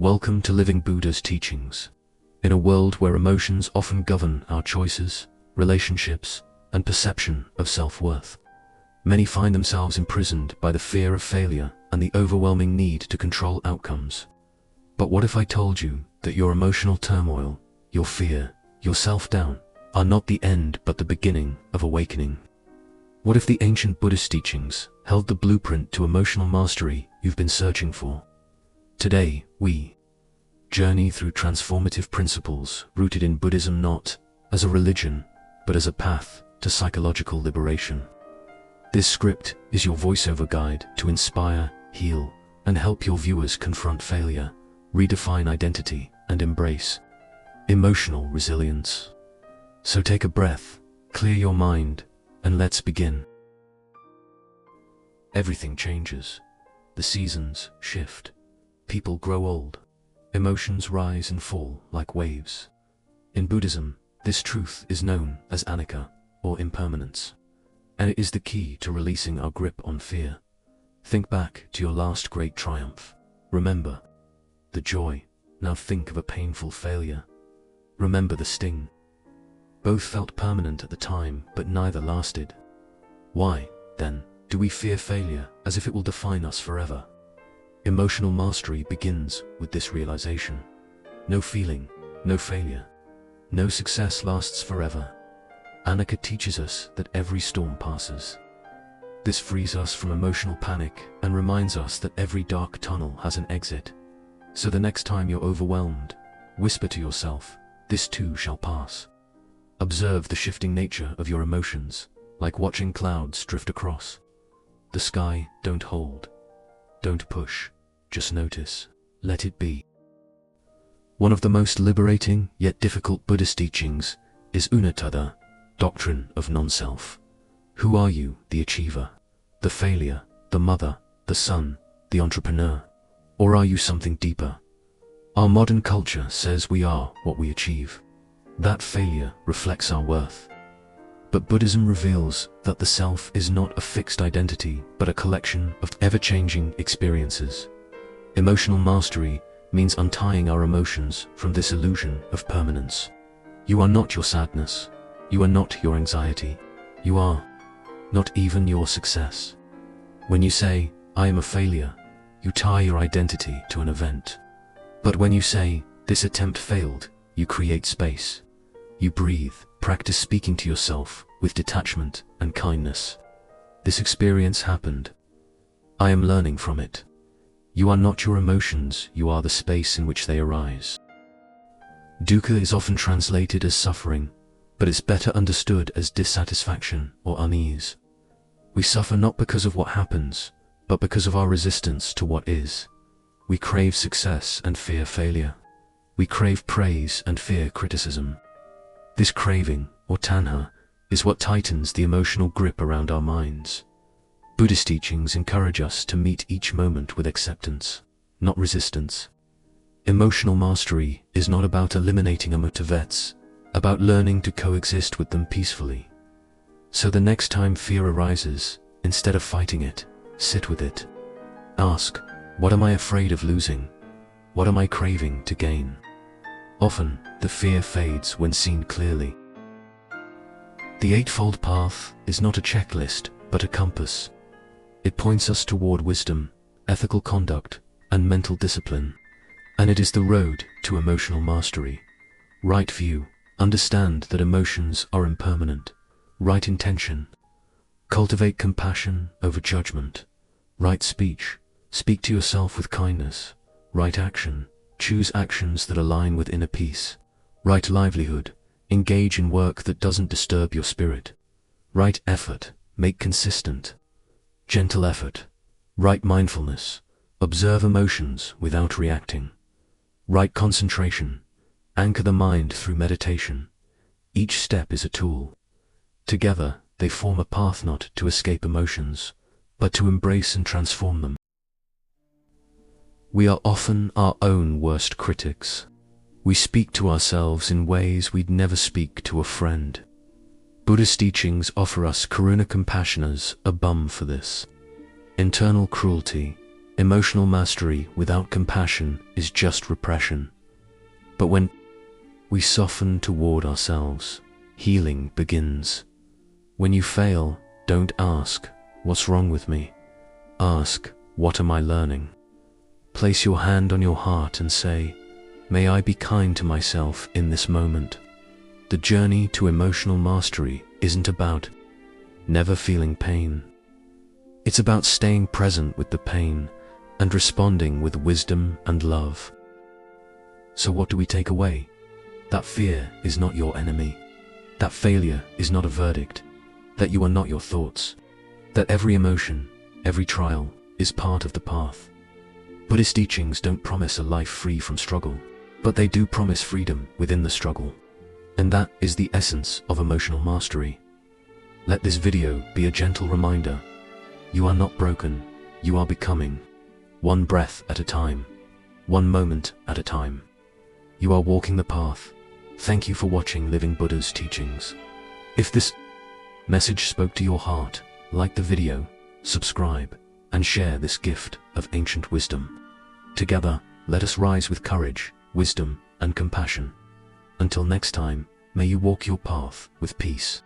Welcome to Living Buddha's teachings. In a world where emotions often govern our choices, relationships, and perception of self-worth, many find themselves imprisoned by the fear of failure and the overwhelming need to control outcomes. But what if I told you that your emotional turmoil, your fear, your self-doubt are not the end but the beginning of awakening? What if the ancient Buddhist teachings held the blueprint to emotional mastery you've been searching for? Today, we journey through transformative principles rooted in Buddhism not as a religion, but as a path to psychological liberation. This script is your voiceover guide to inspire, heal, and help your viewers confront failure, redefine identity, and embrace emotional resilience. So take a breath, clear your mind, and let's begin. Everything changes. The seasons shift. People grow old. Emotions rise and fall like waves. In Buddhism, this truth is known as anicca, or impermanence, and it is the key to releasing our grip on fear. Think back to your last great triumph. Remember the joy. Now think of a painful failure. Remember the sting. Both felt permanent at the time, but neither lasted. Why, then, do we fear failure as if it will define us forever? Emotional mastery begins with this realization. No feeling, no failure, no success lasts forever. Anicca teaches us that every storm passes. This frees us from emotional panic and reminds us that every dark tunnel has an exit. So the next time you're overwhelmed, whisper to yourself, "This too shall pass." Observe the shifting nature of your emotions, like watching clouds drift across the sky. Don't hold. Don't push. Just notice. Let it be. One of the most liberating yet difficult Buddhist teachings is Unattada, doctrine of non-self. Who are you, the achiever, the failure, the mother, the son, the entrepreneur? Or are you something deeper? Our modern culture says we are what we achieve. That failure reflects our worth. But Buddhism reveals that the self is not a fixed identity, but a collection of ever-changing experiences. Emotional mastery means untying our emotions from this illusion of permanence. You are not your sadness. You are not your anxiety. You are not even your success. When you say, "I am a failure," you tie your identity to an event. But when you say, "This attempt failed," you create space. You breathe, practice speaking to yourself with detachment and kindness. This experience happened. I am learning from it. You are not your emotions, you are the space in which they arise. Dukkha is often translated as suffering, but it's better understood as dissatisfaction or unease. We suffer not because of what happens, but because of our resistance to what is. We crave success and fear failure. We crave praise and fear criticism. This craving, or tanha, is what tightens the emotional grip around our minds. Buddhist teachings encourage us to meet each moment with acceptance, not resistance. Emotional mastery is not about eliminating emotions, about learning to coexist with them peacefully. So the next time fear arises, instead of fighting it, sit with it. Ask, what am I afraid of losing? What am I craving to gain? Often, the fear fades when seen clearly. The Eightfold Path is not a checklist, but a compass. It points us toward wisdom, ethical conduct, and mental discipline. And it is the road to emotional mastery. Right view, understand that emotions are impermanent. Right intention, cultivate compassion over judgment. Right speech, speak to yourself with kindness. Right action, choose actions that align with inner peace. Right livelihood, engage in work that doesn't disturb your spirit. Right effort, make consistent. Gentle effort. Right mindfulness, observe emotions without reacting. Right concentration, anchor the mind through meditation. Each step is a tool. Together, they form a path not to escape emotions, but to embrace and transform them. We are often our own worst critics. We speak to ourselves in ways we'd never speak to a friend. Buddhist teachings offer us karuna compassion as a balm for this. Internal cruelty, Emotional mastery without compassion is just repression. But when we soften toward ourselves, healing begins. When you fail, don't ask, "What's wrong with me?" Ask, "What am I learning?" Place your hand on your heart and say, "May I be kind to myself in this moment." The journey to emotional mastery isn't about never feeling pain. It's about staying present with the pain and responding with wisdom and love. So what do we take away? That fear is not your enemy. That failure is not a verdict. That you are not your thoughts. That every emotion, every trial, is part of the path. Buddhist teachings don't promise a life free from struggle, but they do promise freedom within the struggle. And that is the essence of emotional mastery. Let this video be a gentle reminder. You are not broken, you are becoming. One breath at a time. One moment at a time. You are walking the path. Thank you for watching Living Buddha's teachings. If this message spoke to your heart, like the video, subscribe, and share this gift of ancient wisdom. Together, let us rise with courage, wisdom, and compassion. Until next time, may you walk your path with peace.